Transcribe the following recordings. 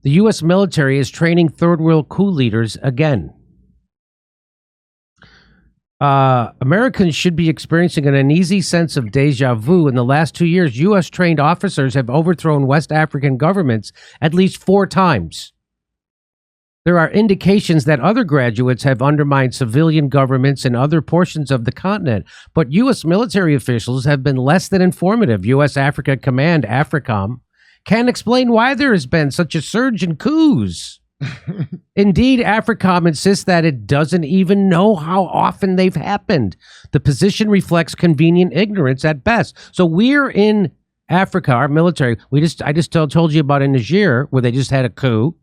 The U.S. military is training third world coup leaders again. Americans should be experiencing an uneasy sense of deja vu. In the last 2 years, U.S. trained officers have overthrown West African governments at least 4 times. There are indications that other graduates have undermined civilian governments in other portions of the continent, but U.S. military officials have been less than informative. U.S. Africa Command, AFRICOM, can't explain why there has been such a surge in coups. Indeed, AFRICOM insists that it doesn't even know how often they've happened. The position reflects convenient ignorance at best. So we're in Africa, our military. I just told you about in Niger, where they just had a coup.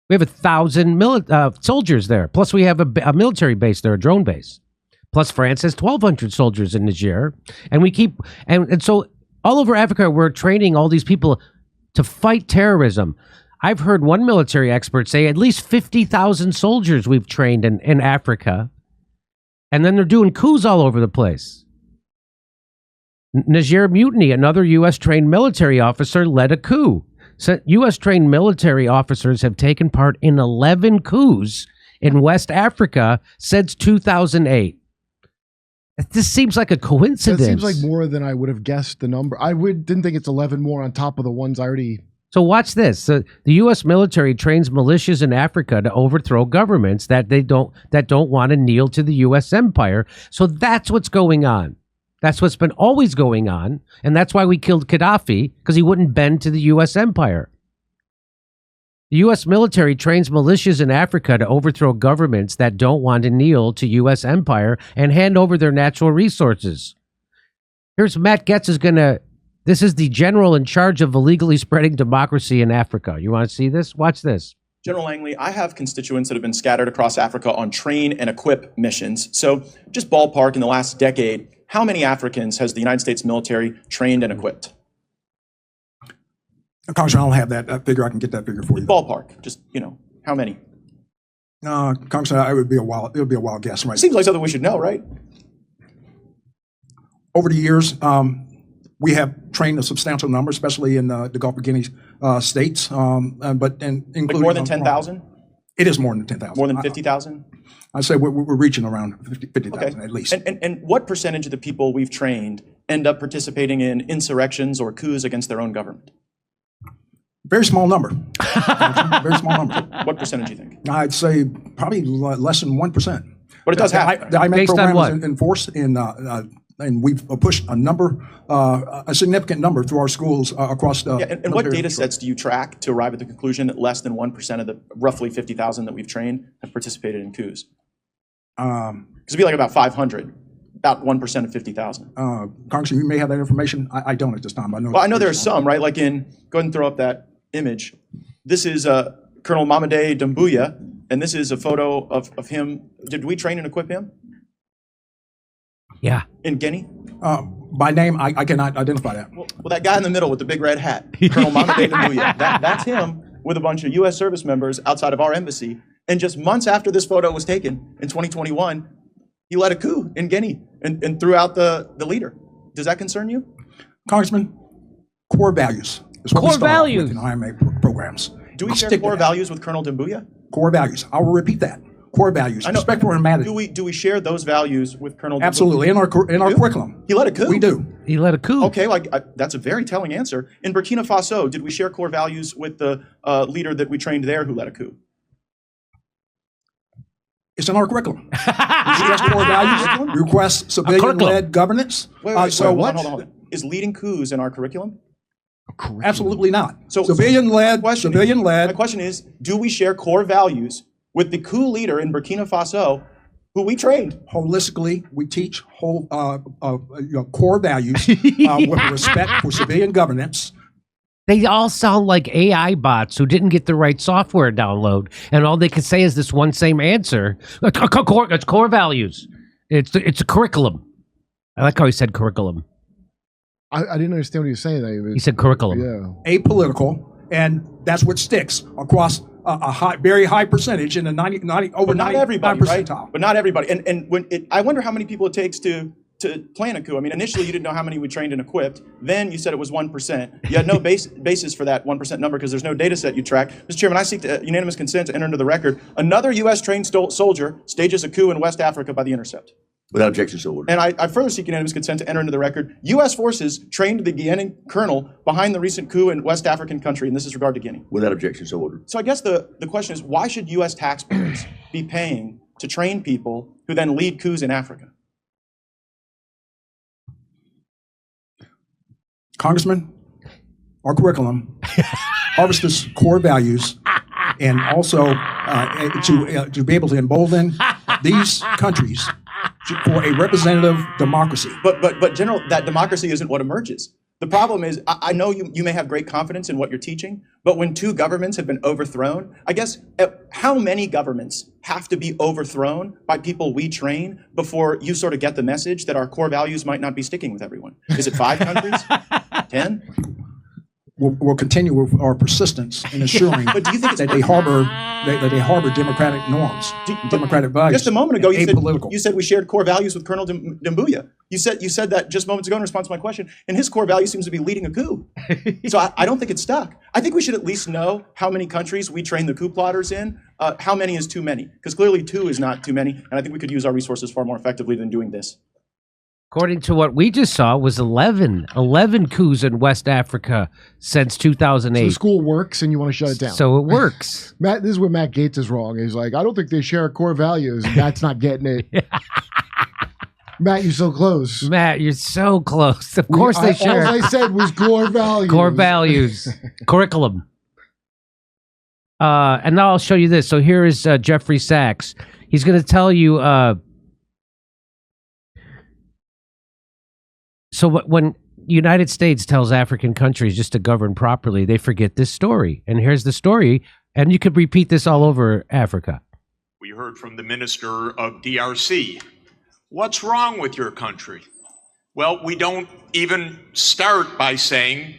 We have 1,000 soldiers there. Plus, we have a military base there, a drone base. Plus, France has 1,200 soldiers in Niger, and we keep and so all over Africa, we're training all these people to fight terrorism. I've heard one military expert say at least 50,000 soldiers we've trained in Africa. And then they're doing coups all over the place. Niger mutiny, another U.S.-trained military officer led a coup. So U.S.-trained military officers have taken part in 11 coups in West Africa since 2008. This seems like a coincidence. That seems like more than I would have guessed the number. Didn't think it's 11 more on top of the ones I already... So watch this. The U.S. military trains militias in Africa to overthrow governments that don't want to kneel to the U.S. empire. So that's what's going on. That's what's been always going on, and that's why we killed Gaddafi, because he wouldn't bend to the U.S. empire. The U.S. military trains militias in Africa to overthrow governments that don't want to kneel to U.S. empire and hand over their natural resources. Here's Matt Gaetz This is the general in charge of illegally spreading democracy in Africa. You want to see this? Watch this. General Langley, I have constituents that have been scattered across Africa on train and equip missions. So just ballpark, in the last decade, how many Africans has the United States military trained and equipped? Congressman, I don't have that figure. I can get that figure for you. Ballpark, just, how many? Congressman, it would be a wild guess, right? Seems like something we should know, right? Over the years, we have trained a substantial number, especially in the Gulf of Guinea states, including like more than 10,000? It is more than 10,000. More than 50,000? I'd say we're reaching around 50,000 at least. And what percentage of the people we've trained end up participating in insurrections or coups against their own government? Very small number. Very small number. What percentage do you think? I'd say probably less than 1%. But it does happen. The IMEC Based on program what? is in force, and we've pushed a significant number through our schools across the. Yeah, and what data sets do you track to arrive at the conclusion that less than 1% of the roughly 50,000 that we've trained have participated in coups? Because it'd be like about 500, about 1% of 50,000. Congressman, you may have that information. I don't at this time. Well, I know there's some, right? Like go ahead and throw up that image. This is Colonel Mamadi Doumbouya, and this is a photo of him. Did we train and equip him? Yeah. In Guinea? By name, I cannot identify that. Well, that guy in the middle with the big red hat, Colonel Mamadi Doumbouya, that's him with a bunch of U.S. service members outside of our embassy. And just months after this photo was taken in 2021, he led a coup in Guinea and threw out the leader. Does that concern you? Congressman, core values is what we start off with in IMA programs. Do we share core values with Colonel Doumbouya? Core values. I will repeat that. Core values. Respect for humanity. Do we share those values with Colonel Doumbouya? Absolutely. In our curriculum. He led a coup? We do. He led a coup. Okay, that's a very telling answer. In Burkina Faso, did we share core values with the leader that we trained there who led a coup? It's in our curriculum. We request core values. We request civilian-led governance. Wait, hold on. Is leading coups in our curriculum? Absolutely not. Civilian-led. My question is, do we share core values with the coup leader in Burkina Faso who we trained? Holistically, we teach core values with respect for civilian governance. They all sound like AI bots who didn't get the right software download, and all they can say is this one same answer. It's core values. It's a curriculum. I like how he said curriculum. I didn't understand what he was saying. He said curriculum. Yeah. Apolitical, and that's what sticks across a very high percentage in the 90 over 95 percentile. Right? But not everybody. And I wonder how many people it takes to to plan a coup. I mean, initially you didn't know how many we trained and equipped. Then you said it was 1%. You had no basis for that 1% number because there's no data set you track. Mr. Chairman, I seek unanimous consent to enter into the record. Another U.S. trained soldier stages a coup in West Africa by The Intercept. Without objection, so ordered. And I further seek unanimous consent to enter into the record. U.S. forces trained the Guinean colonel behind the recent coup in West African country, and this is regard to Guinea. Without objection, so ordered. So I guess the question is, why should U.S. taxpayers be paying to train people who then lead coups in Africa? Congressman, our curriculum harvests core values and also to be able to embolden these countries for a representative democracy. But General, that democracy isn't what emerges. The problem is, I know you may have great confidence in what you're teaching, but when two governments have been overthrown, I guess, how many governments have to be overthrown by people we train before you sort of get the message that our core values might not be sticking with everyone? Is it 5 countries? 10? We'll continue with our persistence in assuring But do you think that they harbor democratic norms, democratic values. Just a moment ago, apolitical. you said we shared core values with Colonel Doumbouya. You said that just moments ago in response to my question, and his core value seems to be leading a coup. So I don't think it's stuck. I think we should at least know how many countries we train the coup plotters in. How many is too many? Because clearly 2 is not too many, and I think we could use our resources far more effectively than doing this. According to what we just saw, was 11 coups in West Africa since 2008. So the school works and you want to shut it down. So it works. Matt, this is where Matt Gaetz is wrong. He's like, I don't think they share core values. Matt's not getting it. Matt, you're so close. Matt, you're so close. Of course they share. All I said was core values. Core values. Curriculum. And now I'll show you this. So here is Jeffrey Sachs. He's going to tell you... So when United States tells African countries just to govern properly, they forget this story. And here's the story. And you could repeat this all over Africa. We heard from the minister of DRC. What's wrong with your country? Well, we don't even start by saying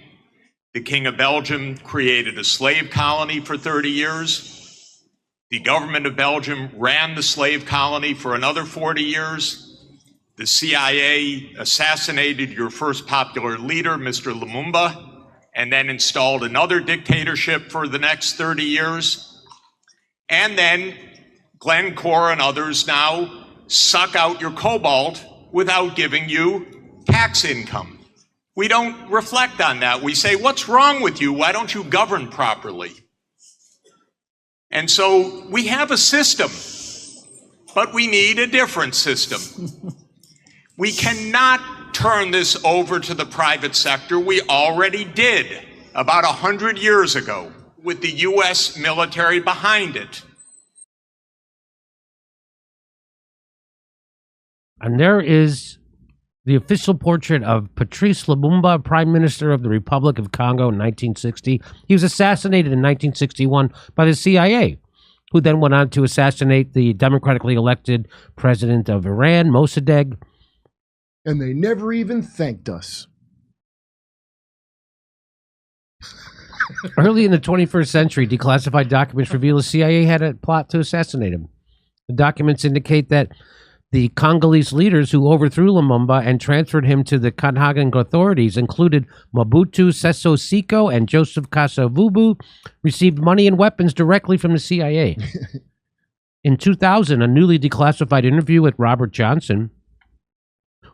the King of Belgium created a slave colony for 30 years. The government of Belgium ran the slave colony for another 40 years. The CIA assassinated your first popular leader, Mr. Lumumba, and then installed another dictatorship for the next 30 years. And then Glencore and others now suck out your cobalt without giving you tax income. We don't reflect on that. We say, what's wrong with you? Why don't you govern properly? And so we have a system, but we need a different system. We cannot turn this over to the private sector. We already did about 100 years ago with the U.S. military behind it. And there is the official portrait of Patrice Lumumba, Prime Minister of the Republic of Congo in 1960. He was assassinated in 1961 by the CIA, who then went on to assassinate the democratically elected president of Iran, Mossadegh. And they never even thanked us. Early in the 21st century, declassified documents reveal the CIA had a plot to assassinate him. The documents indicate that the Congolese leaders who overthrew Lumumba and transferred him to the Copenhagen authorities included Mobutu Sese Seko and Joseph Kasavubu, received money and weapons directly from the CIA. In 2000, a newly declassified interview with Robert Johnson,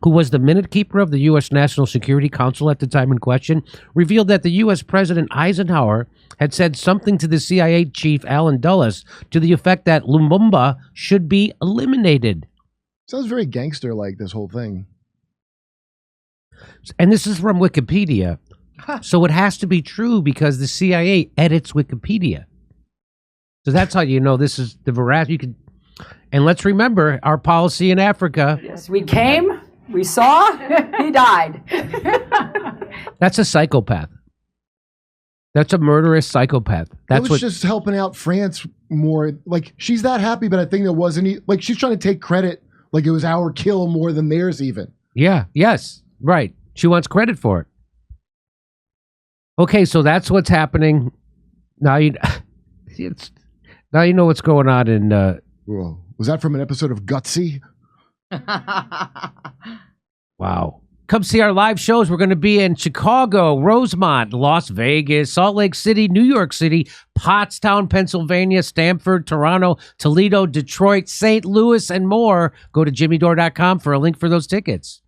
who was the minute keeper of the U.S. National Security Council at the time in question, revealed that the U.S. President Eisenhower had said something to the CIA chief Allen Dulles to the effect that Lumumba should be eliminated. Sounds very gangster-like, this whole thing. And this is from Wikipedia. So it has to be true because the CIA edits Wikipedia. So that's how you know this is the veracity. And let's remember our policy in Africa. Yes, we came, we saw, he died. That's a psychopath. That's a murderous psychopath. That's what just helping out France more. Like, she's that happy, but I think there wasn't. Like, she's trying to take credit, like it was our kill more than theirs, even. Yeah. Yes. Right. She wants credit for it. Okay, so that's what's happening. Now you know what's going on in. Whoa. Was that from an episode of Gutsy? Wow. Come see our live shows. We're going to be in Chicago, Rosemont, Las Vegas, Salt Lake City, New York City, Pottstown, Pennsylvania, Stamford, Toronto, Toledo, Detroit, St. Louis, and more. Go to jimmydore.com for a link for those tickets.